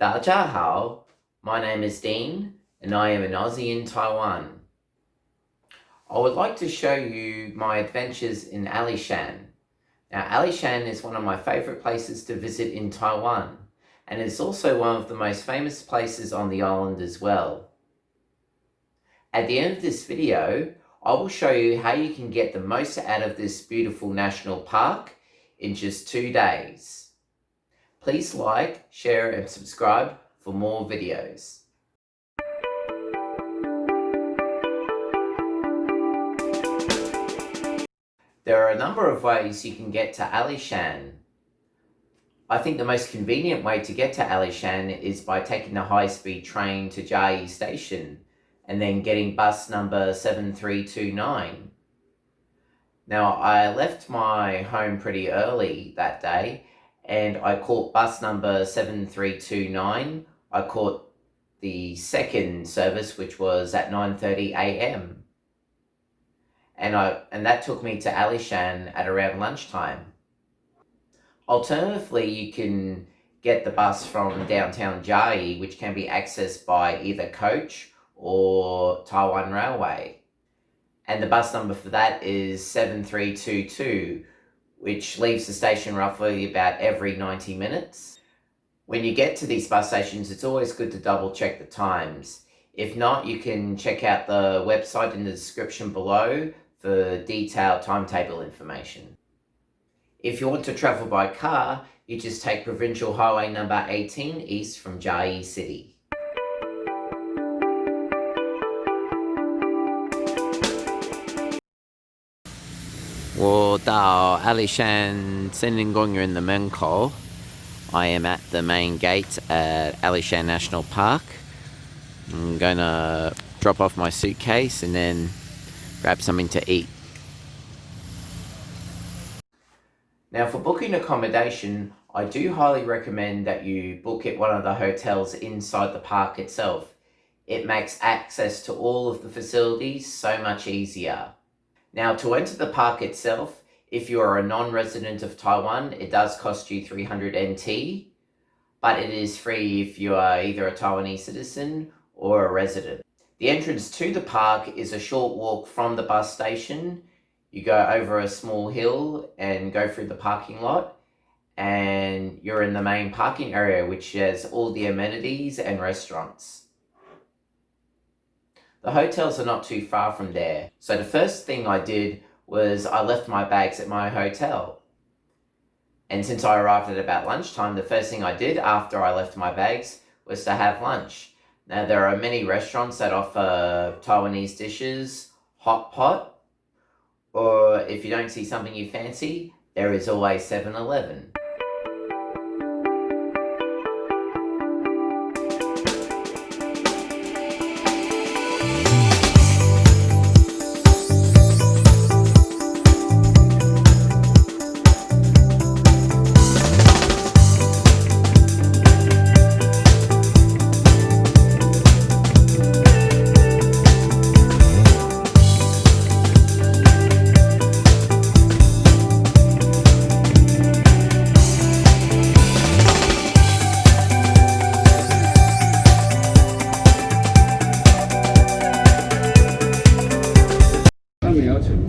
大家好, my name is Dean, and I am an Aussie in Taiwan. I would like to show you my adventures in Alishan. Now, Alishan is one of my favorite places to visit in Taiwan, and it's also one of the most famous places on the island as well. At the end of this video, I will show you how you can get the most out of this beautiful national park in just 2 days. Please like, share, and subscribe for more videos. There are a number of ways you can get to Alishan. I think the most convenient way to get to Alishan is by taking the high-speed train to Chiayi Station and then getting bus number 7329. Now, I left my home pretty early that day and I caught bus number 7329. I caught the second service, which was at 9:30 a.m. And that took me to Alishan at around lunchtime. Alternatively, you can get the bus from downtown Chiayi, which can be accessed by either coach or Taiwan Railway. And the bus number for that is 7322, which leaves the station roughly about every 90 minutes. When you get to these bus stations, it's always good to double check the times. If not, you can check out the website in the description below for detailed timetable information. If you want to travel by car, you just take Provincial Highway number 18 east from Chiayi City. 我到 Alishan 森林公园的门口. I am at the main gate at Alishan National Park. I'm gonna drop off my suitcase and then grab something to eat. Now, for booking accommodation, I do highly recommend that you book at one of the hotels inside the park itself. It makes access to all of the facilities so much easier. Now, to enter the park itself, if you are a non-resident of Taiwan, it does cost you 300 NT, but it is free if you are either a Taiwanese citizen or a resident. The entrance to the park is a short walk from the bus station. You go over a small hill and go through the parking lot, and you're in the main parking area, which has all the amenities and restaurants. The hotels are not too far from there. So the first thing I did was I left my bags at my hotel. And since I arrived at about lunchtime, the first thing I did after I left my bags was to have lunch. Now, there are many restaurants that offer Taiwanese dishes, hot pot, or if you don't see something you fancy, there is always 7-Eleven.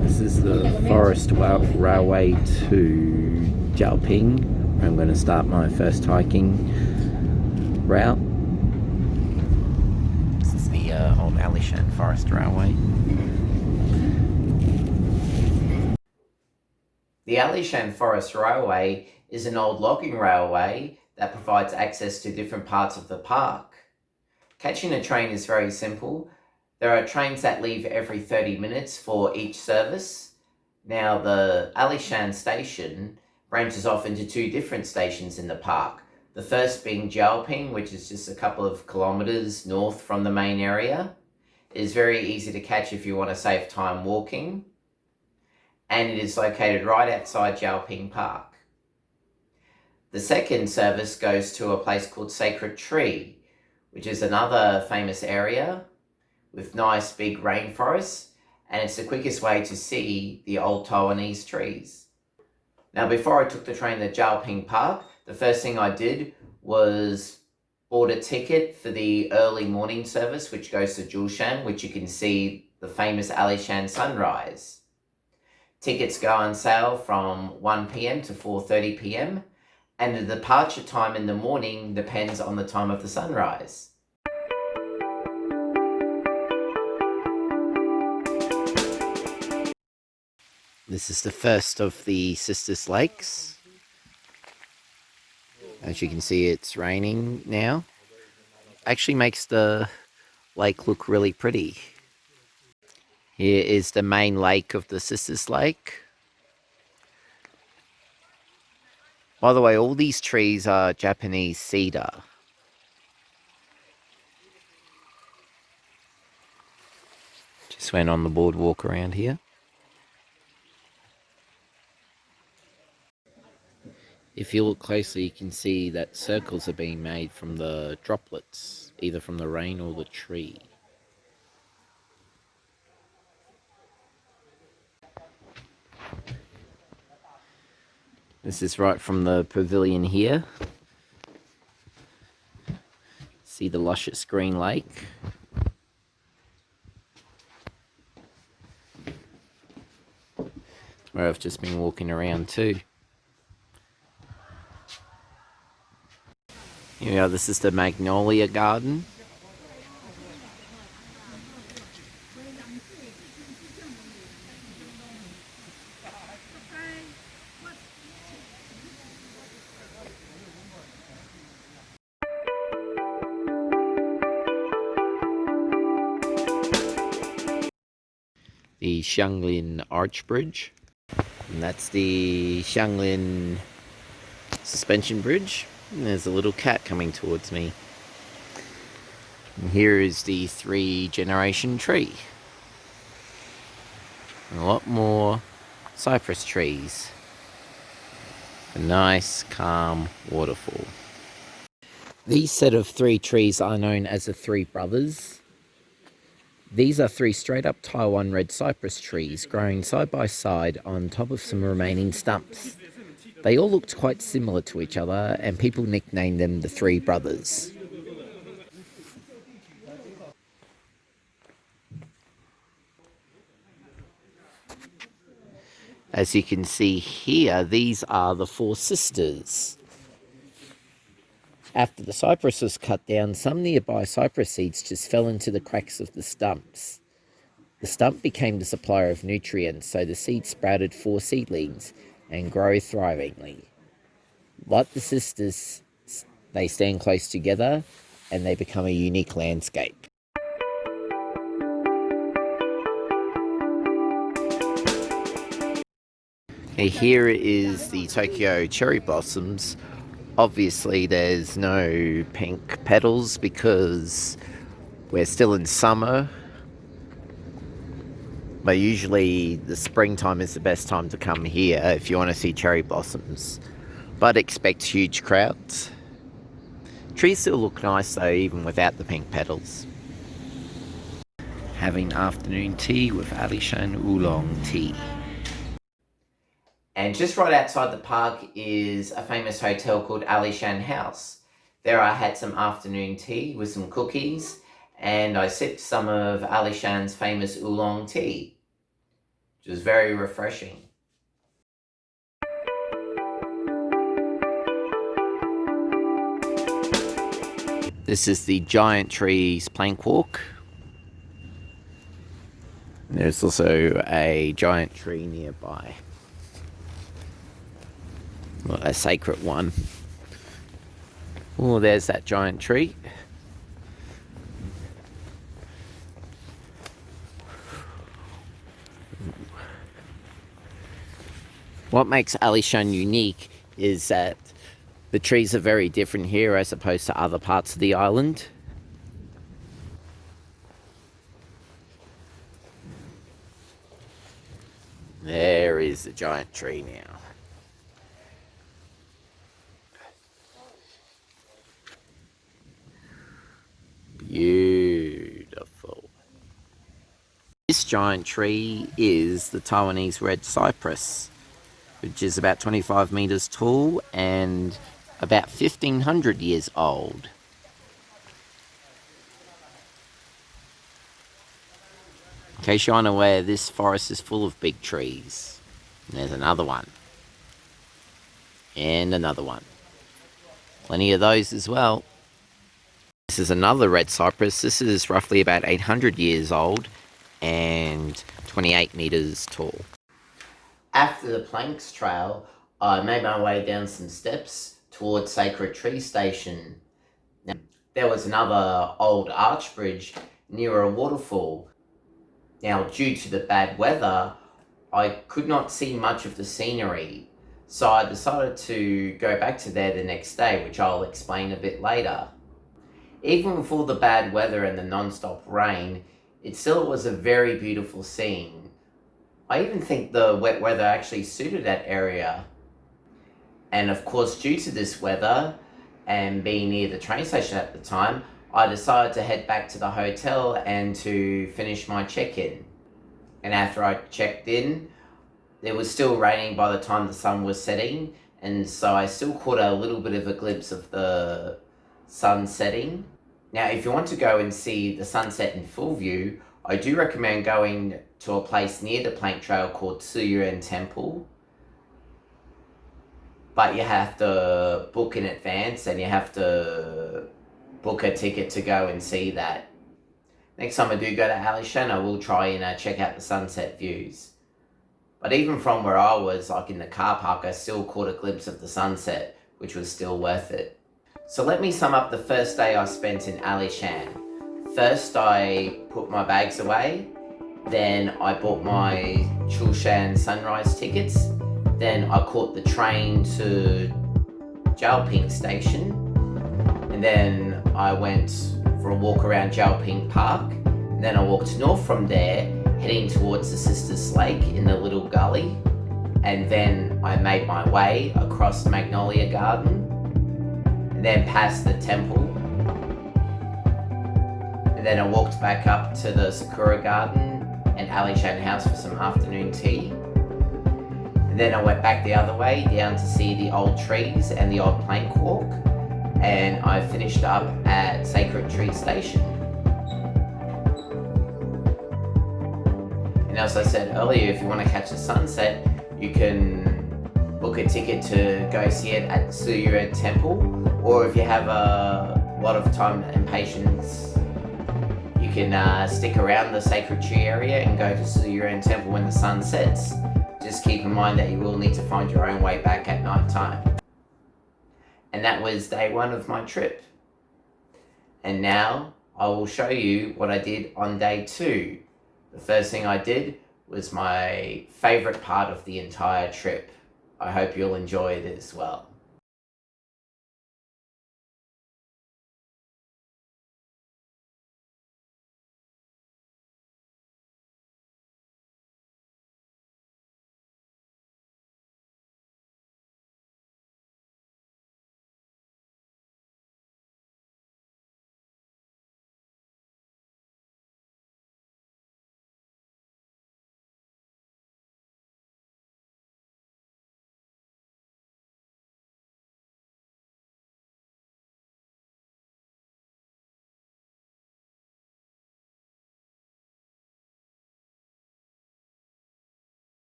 This is the forest railway to Jiaoping. I'm going to start my first hiking route. This is the old Alishan Forest Railway. The Alishan Forest Railway is an old logging railway that provides access to different parts of the park. Catching a train is very simple. There are trains that leave every 30 minutes for each service. Now, the Alishan station branches off into 2 different stations in the park. The first being Jiaoping, which is just a couple of kilometers north from the main area. It is very easy to catch if you want to save time walking. And it is located right outside Jiaoping Park. The second service goes to a place called Sacred Tree, which is another famous area with nice big rainforests, and it's the quickest way to see the old Taiwanese trees. Now, before I took the train to Jiaoping Park, the first thing I did was bought a ticket for the early morning service, which goes to Alishan, which you can see the famous Alishan sunrise. Tickets go on sale from 1 p.m. to 4:30 p.m. and the departure time in the morning depends on the time of the sunrise. This is the first of the Sisters Lakes. As you can see, it's raining now. Actually makes the lake look really pretty. Here is the main lake of the Sisters Lake. By the way, all these trees are Japanese cedar. Just went on the boardwalk around here. If you look closely, you can see that circles are being made from the droplets, either from the rain or the tree. This is right from the pavilion here. See the luscious green lake. Where I've just been walking around too. Here we are, this is the Magnolia Garden. The Xianglin Arch Bridge. And that's the Xianglin Suspension Bridge. And there's a little cat coming towards me. And here is the 3-generation tree. And a lot more cypress trees. A nice, calm waterfall. These set of 3 trees are known as the 3 brothers. These are 3 straight-up Taiwan red cypress trees growing side by side on top of some remaining stumps. They all looked quite similar to each other, and people nicknamed them the 3 brothers. As you can see here, these are the 4 sisters. After the cypress was cut down, some nearby cypress seeds just fell into the cracks of the stumps. The stump became the supplier of nutrients, so the seeds sprouted 4 seedlings and grow thrivingly. Like the sisters, they stand close together and they become a unique landscape. Okay, here is the Tokyo cherry blossoms. Obviously there's no pink petals because we're still in summer. But usually the springtime is the best time to come here if you want to see cherry blossoms. But expect huge crowds. Trees still look nice though, even without the pink petals. Having afternoon tea with Alishan oolong tea. And just right outside the park is a famous hotel called Alishan House. There I had some afternoon tea with some cookies, and I sipped some of Alishan's famous oolong tea, which was very refreshing. This is the Giant Trees Plank Walk. There's also a giant tree nearby. Well, a sacred one. Oh, there's that giant tree. What makes Alishan unique is that the trees are very different here as opposed to other parts of the island. There is the giant tree now. Beautiful. This giant tree is the Taiwanese red cypress, which is about 25 meters tall and about 1,500 years old. In case you're unaware, this forest is full of big trees. And there's another one. And another one. Plenty of those as well. This is another red cypress. This is roughly about 800 years old and 28 meters tall. After the planks trail, I made my way down some steps towards Sacred Tree Station. Now, there was another old arch bridge near a waterfall. Now, due to the bad weather, I could not see much of the scenery, so I decided to go back to there the next day, which I'll explain a bit later. Even with all the bad weather and the non-stop rain, it still was a very beautiful scene. I even think the wet weather actually suited that area. And of course, due to this weather and being near the train station at the time, I decided to head back to the hotel and to finish my check-in. And after I checked in, it was still raining by the time the sun was setting, and so I still caught a little bit of a glimpse of the sun setting. Now, if you want to go and see the sunset in full view, I do recommend going to a place near the plank trail called Suyuan Temple. But you have to book in advance and you have to book a ticket to go and see that. Next time I do go to Alishan, I will try and check out the sunset views. But even from where I was, like in the car park, I still caught a glimpse of the sunset, which was still worth it. So let me sum up the first day I spent in Alishan. First, I put my bags away. Then I bought my Chulshan sunrise tickets. Then I caught the train to Jiaoping Station. And then I went for a walk around Jiaoping Park. And then I walked north from there, heading towards the Sisters Lake in the little gully. And then I made my way across Magnolia Garden. And then past the temple. And then I walked back up to the Sakura Garden and Alishan House for some afternoon tea. And then I went back the other way down to see the old trees and the old plank walk. And I finished up at Sacred Tree Station. And as I said earlier, if you want to catch the sunset, you can book a ticket to go see it at Suyuan Temple. Or if you have a lot of time and patience, you can stick around the Sacred Tree area and go to Suyuan Temple when the sun sets. Just keep in mind that you will need to find your own way back at night time. And that was day one of my trip. And now I will show you what I did on day two. The first thing I did was my favorite part of the entire trip. I hope you'll enjoy it as well.